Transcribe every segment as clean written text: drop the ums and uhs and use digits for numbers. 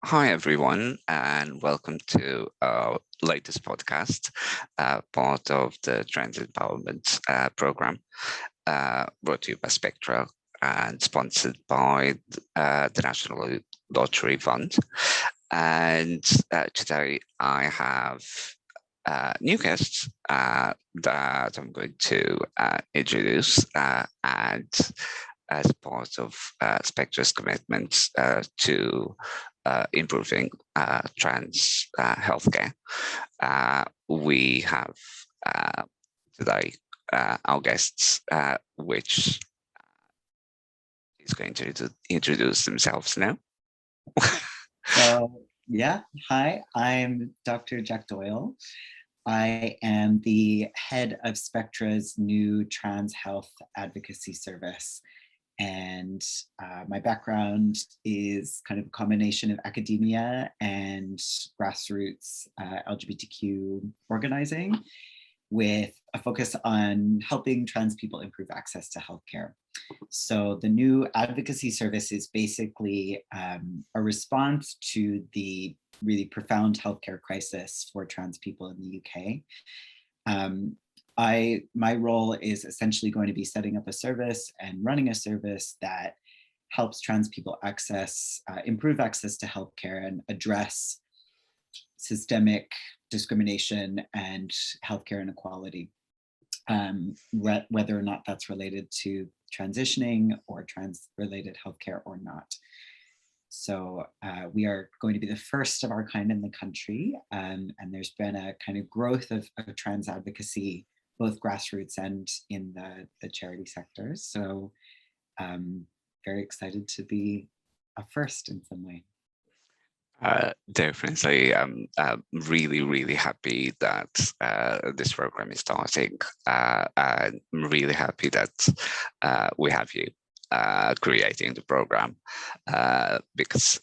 Hi, everyone, and welcome to our latest podcast, part of the Trans Empowerment Program, brought to you by Spectra and sponsored by the National Lottery Fund. And today I have new guests that I'm going to introduce and as part of Spectra's commitment to improving trans healthcare. We have today our guests, which is going to introduce themselves now. Hi, I'm Dr. Jack Doyle. I am the head of Spectra's new trans health advocacy service. And my background is kind of a combination of academia and grassroots LGBTQ organizing, with a focus on helping trans people improve access to healthcare. So the new advocacy service is basically a response to the really profound healthcare crisis for trans people in the UK. My role is essentially going to be setting up a service and running a service that helps trans people improve access to healthcare and address systemic discrimination and healthcare inequality, whether or not that's related to transitioning or trans-related healthcare or not. So we are going to be the first of our kind in the country, and there's been a kind of growth of trans advocacy, both grassroots and in the charity sector. So very excited to be a first in some way. Definitely. I'm really happy that this program is starting. I'm really happy that we have you creating the program because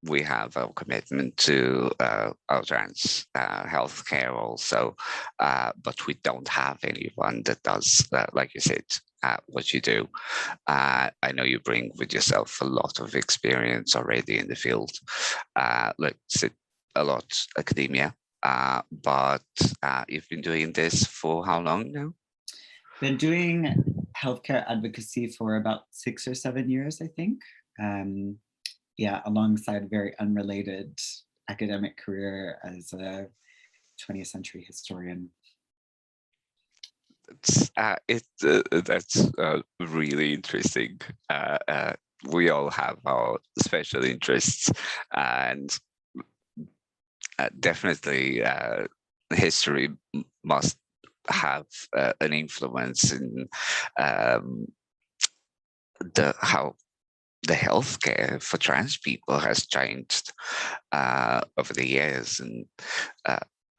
we have a commitment to our trans healthcare also, but we don't have anyone that does, like you said, what you do. I know you bring with yourself a lot of experience already in the field, like a lot academia, but you've been doing this for how long now? Been doing healthcare advocacy for about 6 or 7 years, I think. Alongside a very unrelated academic career as a 20th century historian. That's really interesting. We all have our special interests, and definitely history must have an influence in how the healthcare for trans people has changed over the years, and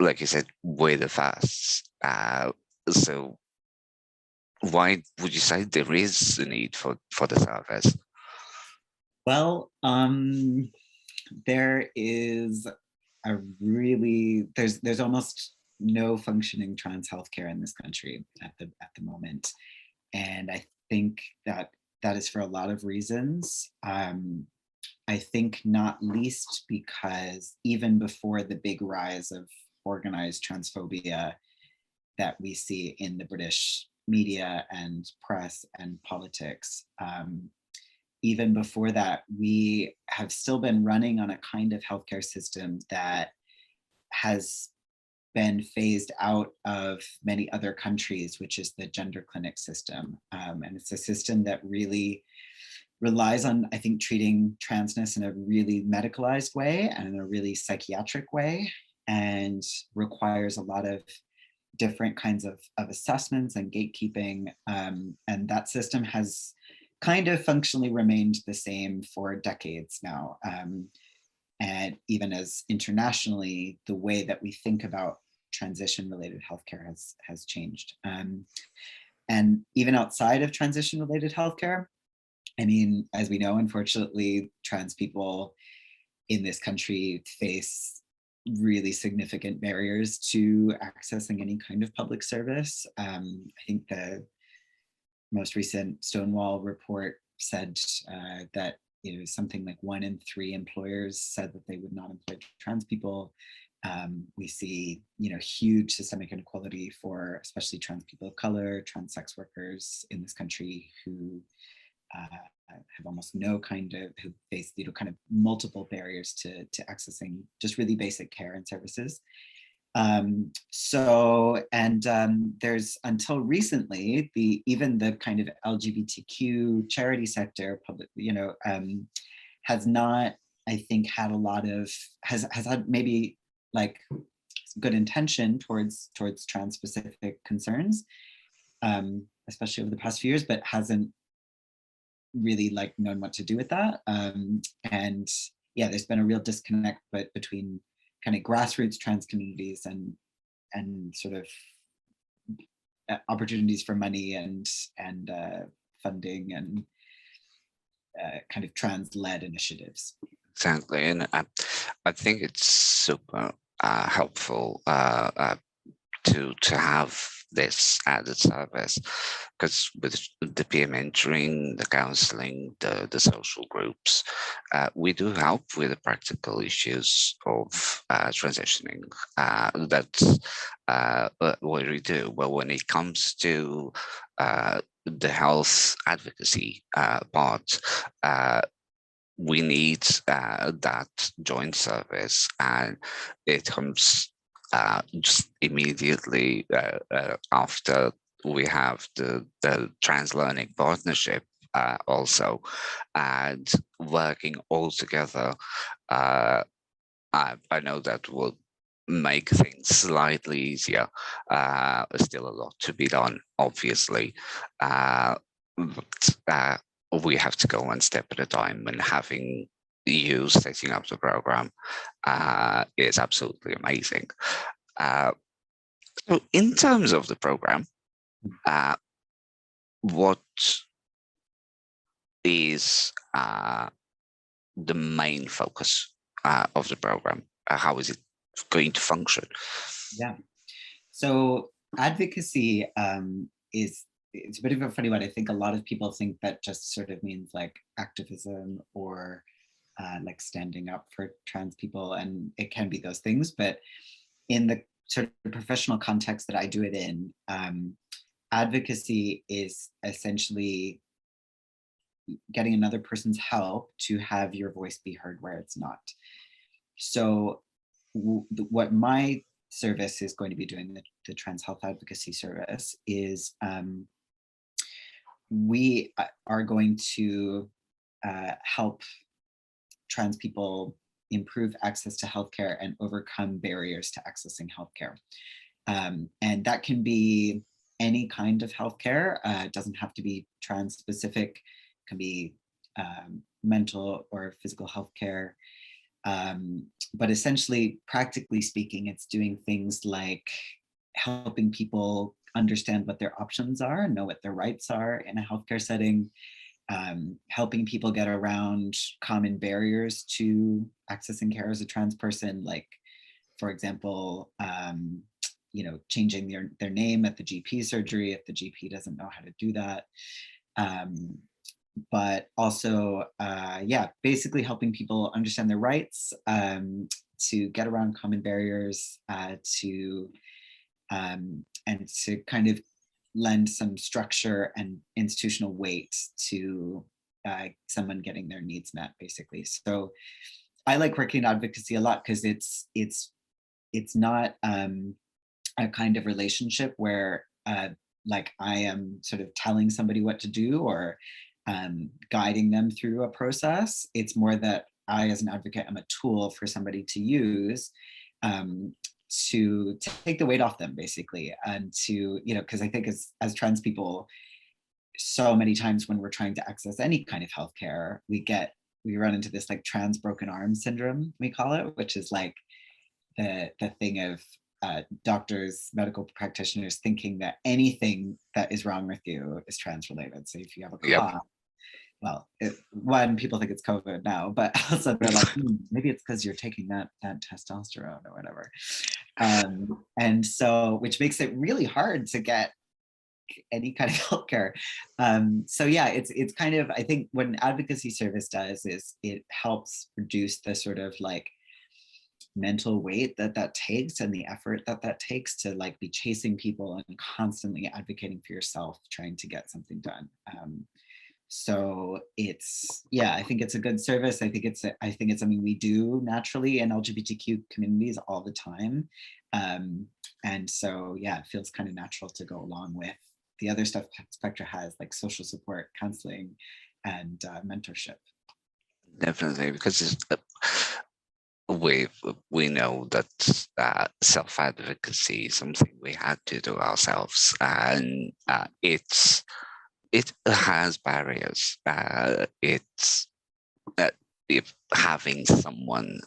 like you said, way the fast. So why would you say there is a need for the service? Well, there is there's almost no functioning trans healthcare in this country at the moment, and I think that is for a lot of reasons. I think not least because even before the big rise of organized transphobia that we see in the British media and press and politics, even before that, we have still been running on a kind of healthcare system that has been phased out of many other countries, which is the gender clinic system. And it's a system that really relies on, I think, treating transness in a really medicalized way and in a really psychiatric way, and requires a lot of different kinds of assessments and gatekeeping. And that system has kind of functionally remained the same for decades now. And even as internationally, the way that we think about transition-related healthcare has changed. And even outside of transition-related healthcare, I mean, as we know, unfortunately, trans people in this country face really significant barriers to accessing any kind of public service. I think the most recent Stonewall report said that something like 1 in 3 employers said that they would not employ trans people. We see, huge systemic inequality for especially trans people of color, trans sex workers in this country who have almost no who face, kind of multiple barriers to accessing just really basic care and services. There's, until recently, even the kind of LGBTQ charity sector, public, has not, I think, had a lot of, has had maybe like good intention towards trans specific concerns, especially over the past few years, but hasn't really known what to do with that. And yeah, there's been a real disconnect between kind of grassroots trans communities and sort of opportunities for money and funding and kind of trans-led initiatives. Exactly, and I think it's super helpful to have this added service, because with the peer mentoring, the counseling, the social groups, we do help with the practical issues of transitioning. That's what we do. But when it comes to the health advocacy part, we need that joint service, and it comes just immediately after we have the trans learning partnership also, and working all together. I know that will make things slightly easier. Still a lot to be done, obviously, but we have to go one step at a time, and having you setting up the program is absolutely amazing. So in terms of the program, what is the main focus of the program? How is it going to function? Yeah, so advocacy it's a bit of a funny one. I think a lot of people think that just sort of means activism or standing up for trans people, and it can be those things, but in the sort of professional context that I do it in, advocacy is essentially getting another person's help to have your voice be heard where it's not. So what my service is going to be doing, the Trans Health Advocacy Service, is we are going to help trans people improve access to healthcare and overcome barriers to accessing healthcare. And that can be any kind of healthcare. It doesn't have to be trans specific. It can be mental or physical healthcare. But essentially, practically speaking, it's doing things like helping people understand what their options are, know what their rights are in a healthcare setting, helping people get around common barriers to accessing care as a trans person, like, for example, changing their name at the GP surgery if the GP doesn't know how to do that. But also, basically helping people understand their rights, to get around common barriers, and to kind of lend some structure and institutional weight to someone getting their needs met, basically. So I like working in advocacy a lot because it's not a kind of relationship where I am sort of telling somebody what to do or guiding them through a process. It's more that I, as an advocate, am a tool for somebody to use to take the weight off them, basically, and to, because I think as trans people, so many times when we're trying to access any kind of healthcare, we run into this trans broken arm syndrome, we call it, which is the thing of doctors, medical practitioners thinking that anything that is wrong with you is trans related. So if you have a cough, well, people think it's COVID now, but also they're like, maybe it's because you're taking that testosterone or whatever. And so, which makes it really hard to get any kind of healthcare. So yeah, it's kind of, I think what an advocacy service does is it helps reduce the sort of like mental weight that takes and the effort that takes to like be chasing people and constantly advocating for yourself, trying to get something done. So it's, yeah, I think it's a good service. I think it's something we do naturally in LGBTQ communities all the time. And so, yeah, it feels kind of natural to go along with the other stuff Spectra has, like social support, counseling, and mentorship. Definitely, because we know that self-advocacy is something we had to do ourselves, and it has barriers. It's if having someone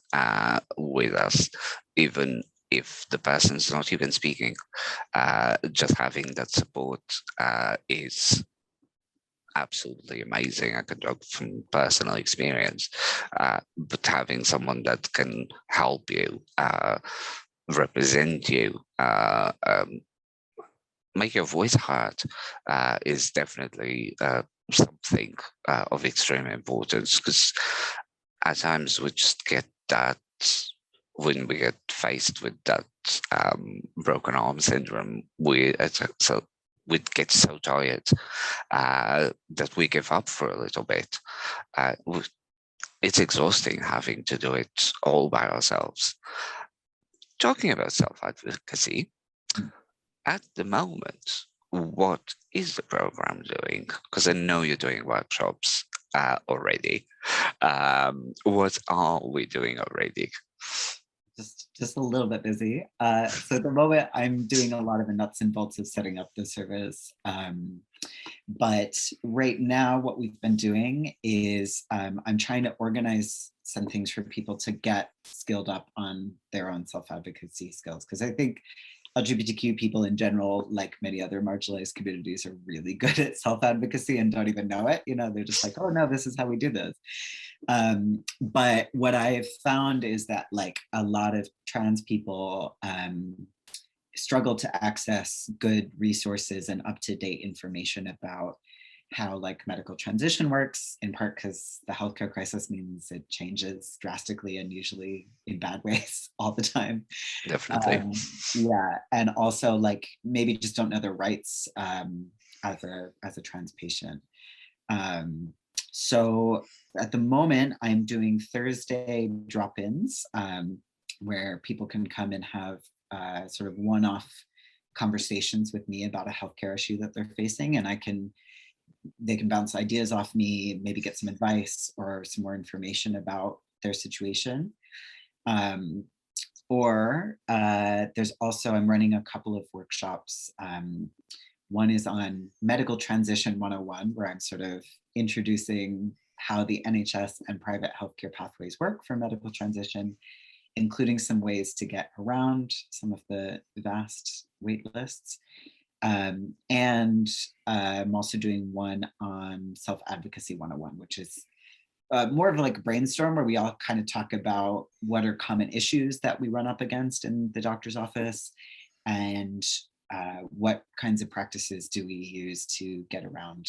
with us, even if the person's not even speaking, just having that support is absolutely amazing. I can talk from personal experience, but having someone that can help you, represent you, make your voice heard, is definitely something of extreme importance, because at times we just get that when we get faced with that broken arm syndrome, we get so tired that we give up for a little bit. It's exhausting having to do it all by ourselves. Talking about self-advocacy, at the moment, what is the program doing? Because I know you're doing workshops already. What are we doing already? Just a little bit busy. So at the moment, I'm doing a lot of the nuts and bolts of setting up the service. But right now, what we've been doing is I'm trying to organize some things for people to get skilled up on their own self-advocacy skills. Because I think LGBTQ people in general, like many other marginalized communities, are really good at self-advocacy and don't even know it. You know, they're just like, oh no, this is how we do this. But what I've found is that like a lot of trans people struggle to access good resources and up-to-date information about how like medical transition works, in part because the healthcare crisis means it changes drastically and usually in bad ways all the time. Definitely. Yeah, and also like maybe just don't know their rights as a trans patient. So at the moment, I'm doing Thursday drop-ins where people can come and have sort of one-off conversations with me about a healthcare issue that they're facing, and they can bounce ideas off me, maybe get some advice or some more information about their situation. Or there's also, I'm running a couple of workshops. One is on medical transition 101, where I'm sort of introducing how the NHS and private healthcare pathways work for medical transition, including some ways to get around some of the vast wait lists. And I'm also doing one on self-advocacy 101, which is more of like a brainstorm where we all kind of talk about what are common issues that we run up against in the doctor's office, and what kinds of practices do we use to get around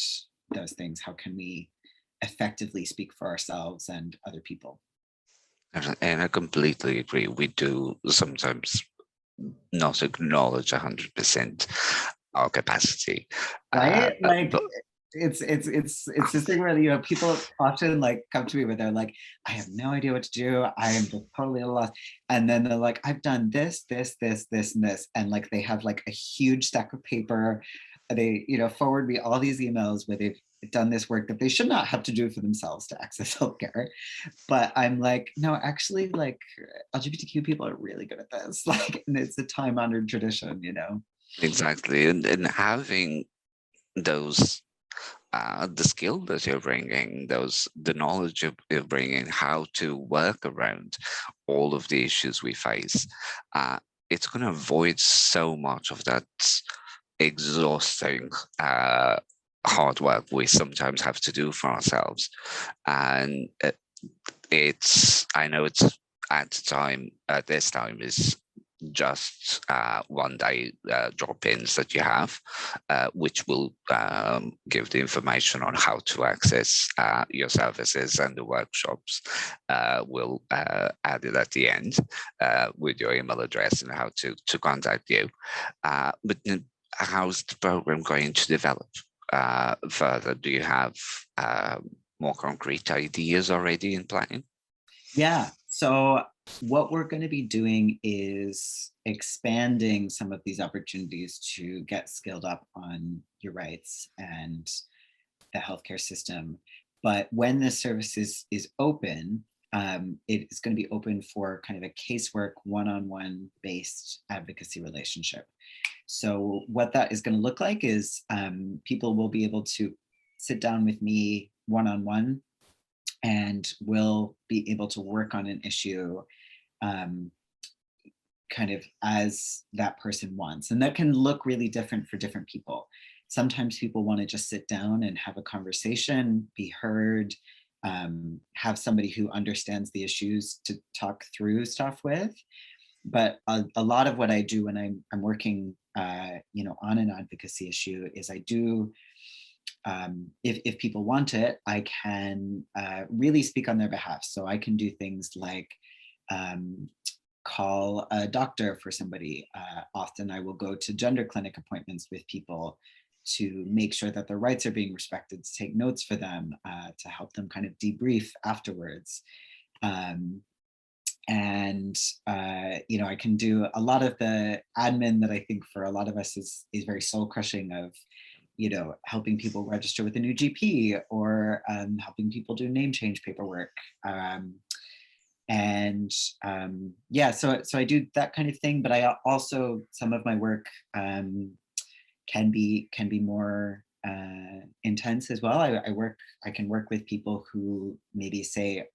those things? How can we effectively speak for ourselves and other people? And I completely agree. We do sometimes not acknowledge 100% our capacity. Right? Like But it's this thing where, you know, people often like come to me where they're like, I have no idea what to do. I am just totally at a loss. And then they're like, I've done this, and this. And like they have like a huge stack of paper. They, you know, forward me all these emails where they've done this work that they should not have to do for themselves to access healthcare. But I'm like, no, actually, like LGBTQ people are really good at this. Like, and it's a time-honored tradition, you know. exactly, and having those the skill that you're bringing, the knowledge you're bringing, how to work around all of the issues we face, it's going to avoid so much of that exhausting hard work we sometimes have to do for ourselves. And I know it's at this time is just one-day drop-ins that you have, which will give the information on how to access your services, and the workshops will add it at the end with your email address and how to contact you. But how's the program going to develop further? Do you have more concrete ideas already in planning? Yeah, so what we're going to be doing is expanding some of these opportunities to get skilled up on your rights and the healthcare system. But when this service is open, it is going to be open for kind of a casework, one-on-one based advocacy relationship. So what that is going to look like is people will be able to sit down with me one-on-one, and we'll be able to work on an issue kind of as that person wants. And that can look really different for different people. Sometimes people want to just sit down and have a conversation, be heard, have somebody who understands the issues to talk through stuff with. But a lot of what I do when I'm working, on an advocacy issue is I do, if people want it, I can really speak on their behalf. So I can do things like call a doctor for somebody. Often I will go to gender clinic appointments with people to make sure that their rights are being respected, to take notes for them, to help them kind of debrief afterwards. I can do a lot of the admin that I think for a lot of us is very soul crushing, of helping people register with a new GP, or helping people do name change paperwork. So I do that kind of thing, but I also, some of my work can be more intense as well. I can work with people who maybe say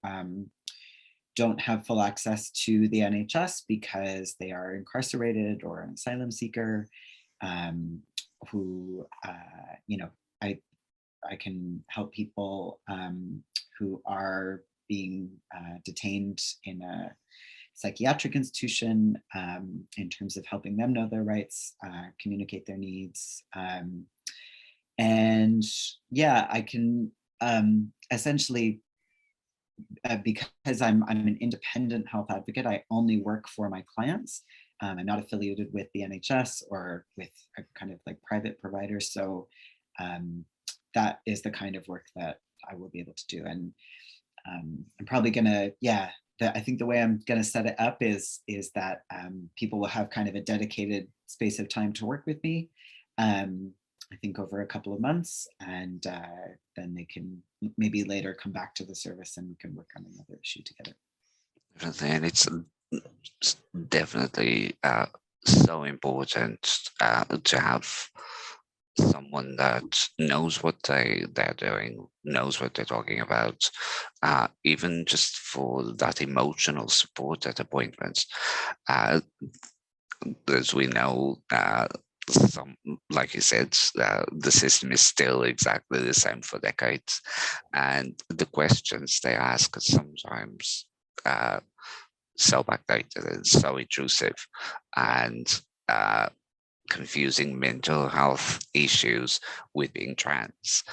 don't have full access to the NHS because they are incarcerated or an asylum seeker, who I can help people who are being detained in a psychiatric institution, in terms of helping them know their rights, communicate their needs. I can essentially, because I'm an independent health advocate, I only work for my clients. I'm not affiliated with the NHS or with a kind of like private providers. So that is the kind of work that I will be able to do. And I'm probably gonna, I think the way I'm gonna set it up is that people will have kind of a dedicated space of time to work with me. I think over a couple of months, and then they can maybe later come back to the service and we can work on another issue together. And it's definitely so important to have someone that knows what they're doing, knows what they're talking about, even just for that emotional support at appointments. As we know, some, like you said, the system is still exactly the same for decades, and the questions they ask are sometimes so backdated and so intrusive, and confusing mental health issues with being trans.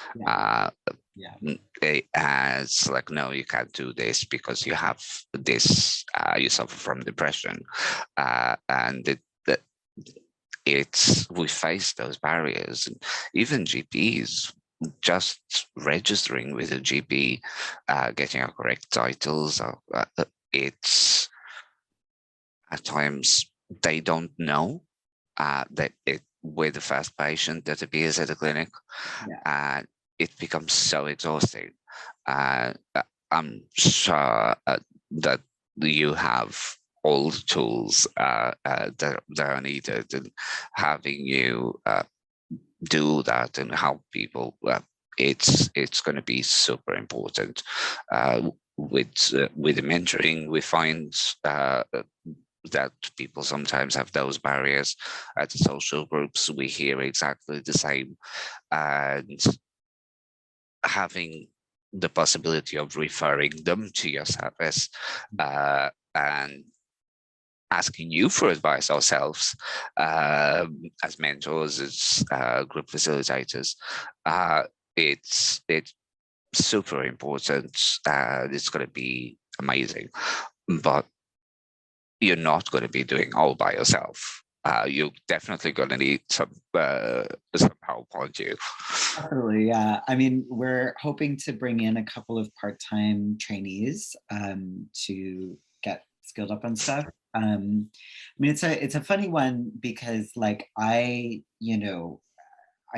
It has like, no, you can't do this because you have this, you suffer from depression, and we face those barriers. Even GPs, just registering with a GP, getting our correct titles, it's at times they don't know that we're the first patient that appears at the clinic, and it becomes so exhausting. I'm sure that you have all the tools that are needed, and having you do that and help people, it's going to be super important. With the mentoring, we find that people sometimes have those barriers. At the social groups, we hear exactly the same, and having the possibility of referring them to your service, and asking you for advice ourselves, as mentors, as group facilitators. It's super important. It's going to be amazing, but you're not going to be doing all by yourself. You're definitely going to need some help, aren't you? Definitely, yeah. I mean, we're hoping to bring in a couple of part-time trainees to get skilled up on stuff. I mean, it's a funny one because, like, I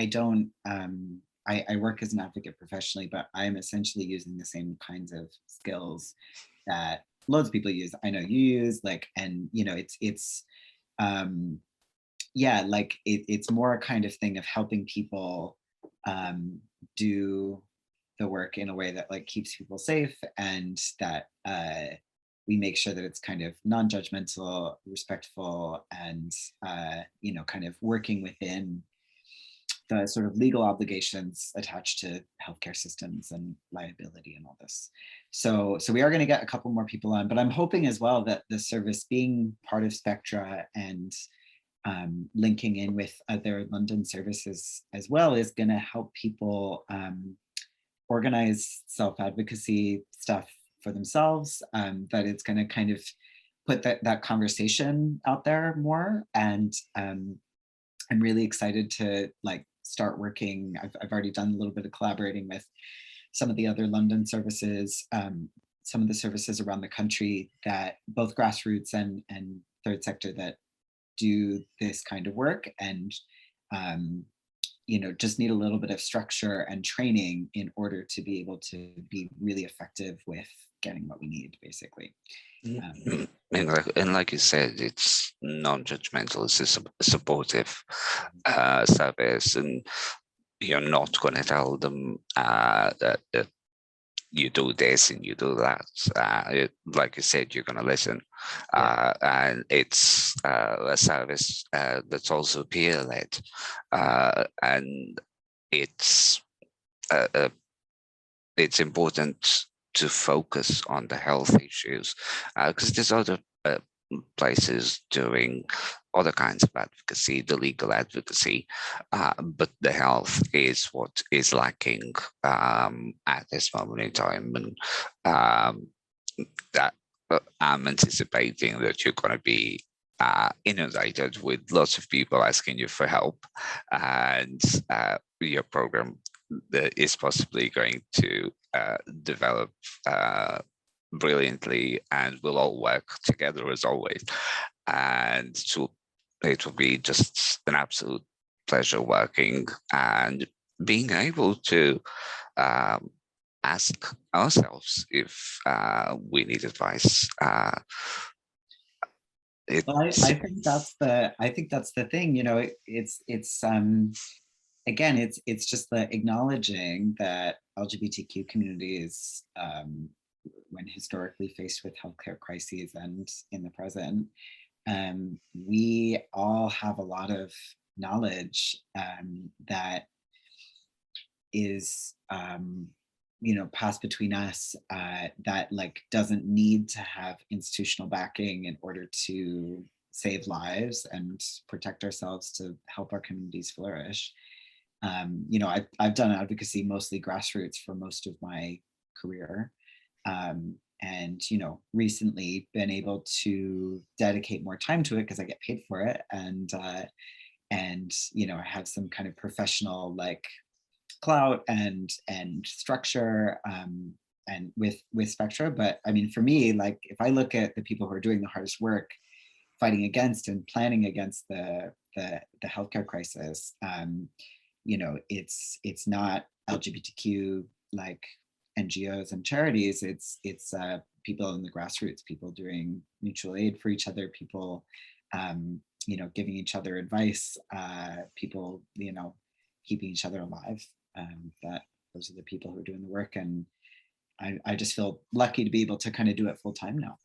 don't. I work as an advocate professionally, but I'm essentially using the same kinds of skills that loads of people use. I know you use, like, and it's um, yeah, like it's more a kind of thing of helping people do the work in a way that like keeps people safe, and that we make sure that it's kind of non-judgmental, respectful, and kind of working within the sort of legal obligations attached to healthcare systems and liability and all this. So we are going to get a couple more people on, but I'm hoping as well that the service, being part of Spectra and linking in with other London services as well, is going to help people organize self-advocacy stuff for themselves, that it's going to kind of put that conversation out there more. And I'm really excited to like start working. I've already done a little bit of collaborating with some of the other London services, some of the services around the country, that both grassroots and third sector, that do this kind of work, and just need a little bit of structure and training in order to be able to be really effective with getting what we need, basically. And like you said, it's non-judgmental, it's a supportive service, and you're not going to tell them that you do this and you do that. Like you said, you're going to listen. Yeah. And it's a service that's also peer-led. And it's important to focus on the health issues, because there's other places doing other kinds of advocacy, the legal advocacy, but the health is what is lacking at this moment in time. And that I'm anticipating that you're going to be inundated with lots of people asking you for help, and your program is possibly going to develop brilliantly, and we'll all work together as always. And it will be just an absolute pleasure working and being able to ask ourselves if we need advice. Well, I think that's the thing. It's again, it's just the acknowledging that LGBTQ communities, when historically faced with healthcare crises and in the present, we all have a lot of knowledge that is passed between us, that like doesn't need to have institutional backing in order to save lives and protect ourselves, to help our communities flourish. I've done advocacy mostly grassroots for most of my career, and recently been able to dedicate more time to it because I get paid for it, and I have some kind of professional like clout and structure, and with Spectra. But I mean, for me, like if I look at the people who are doing the hardest work fighting against and planning against the healthcare crisis, it's not LGBTQ like NGOs and charities. It's people in the grassroots, people doing mutual aid for each other, people giving each other advice, people keeping each other alive. That those are the people who are doing the work, and I just feel lucky to be able to kind of do it full time now.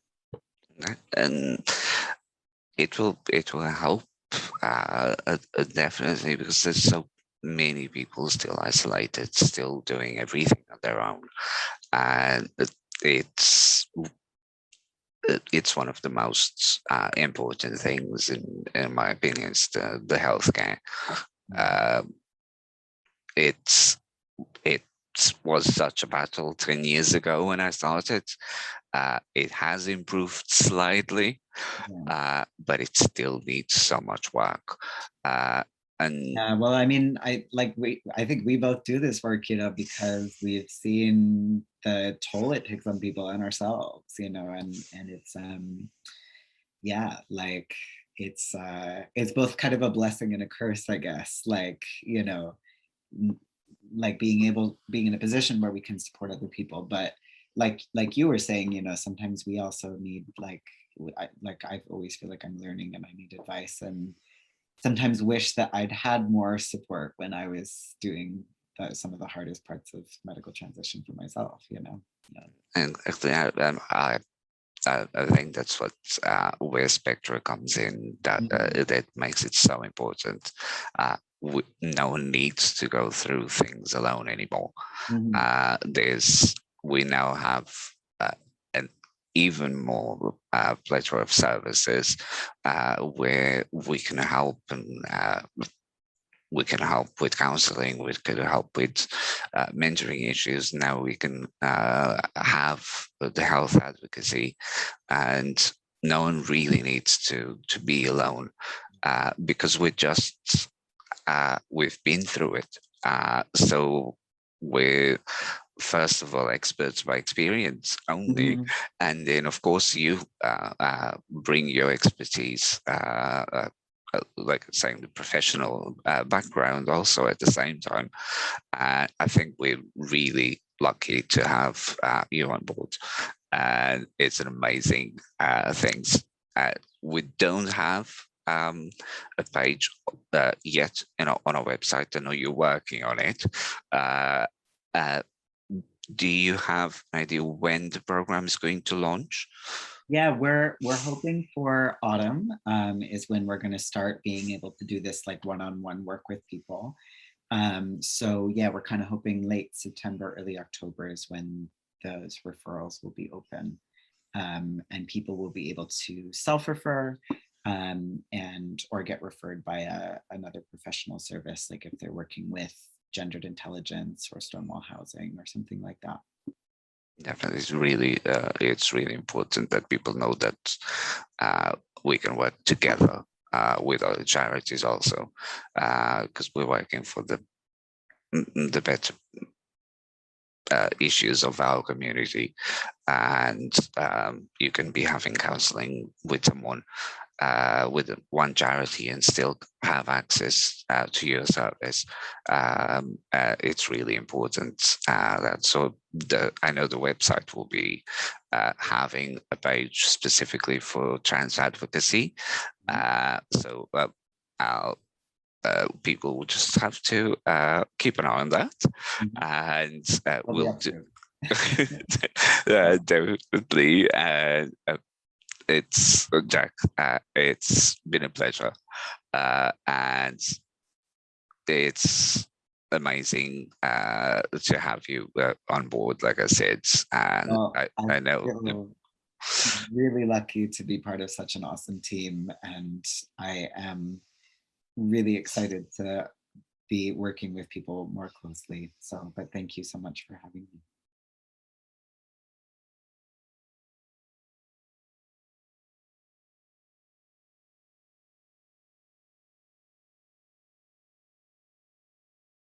And it will help definitely, because there's so many people still isolated, still doing everything on their own, and it's it's one of the most important things in my opinion, is the healthcare. It's it was such a battle 10 years ago when I started. It has improved slightly, but it still needs so much work. And Yeah, well, I mean, I think we both do this work, you know, because we've seen the toll it takes on people and ourselves, you know, and it's yeah, like it's both kind of a blessing and a curse, I guess. Like, you know, like being in a position where we can support other people, but like you were saying, you know, sometimes we also need I always feel like I'm learning and I need advice, and sometimes wish that I'd had more support when I was doing some of the hardest parts of medical transition for myself, you know. Yeah. and actually, I think that's what where Spectra comes in. That makes it so important. No one needs to go through things alone anymore. Mhm. We now have an even more plethora of services where we can help, and we can help with counseling, we can help with mentoring issues. Now we can have the health advocacy, and no one really needs to be alone, because we've been through it. So we're first of all experts by experience only, Mhm. and then of course you bring your expertise, like saying the professional background also at the same time. I think we're really lucky to have you on board, and it's an amazing thing. We don't have a page yet, on our website. I know you're working on it. Uh, uh, do you have an idea when the program is going to launch? Yeah, we're hoping for autumn is when we're going to start being able to do this like one-on-one work with people. So yeah, we're kind of hoping late September, early October is when those referrals will be open, and people will be able to self-refer, and or get referred by another professional service, like if they're working with gendered intelligence or Stonewall housing or something like that. Definitely, it's really important that people know that we can work together with other charities also, because we're working for the better issues of our community, and you can be having counseling with someone with one charity and still have access to your service. It's really important that. So I know the website will be having a page specifically for trans advocacy. So I'll people will just have to keep an eye on that, Mhm. and I'll be we'll up do. to. Definitely. It's Jack. It's been a pleasure, and it's amazing to have you on board. Like I said, and Well, I I know. feel really lucky to be part of such an awesome team, and I am really excited to be working with people more closely. So, but thank you so much for having me.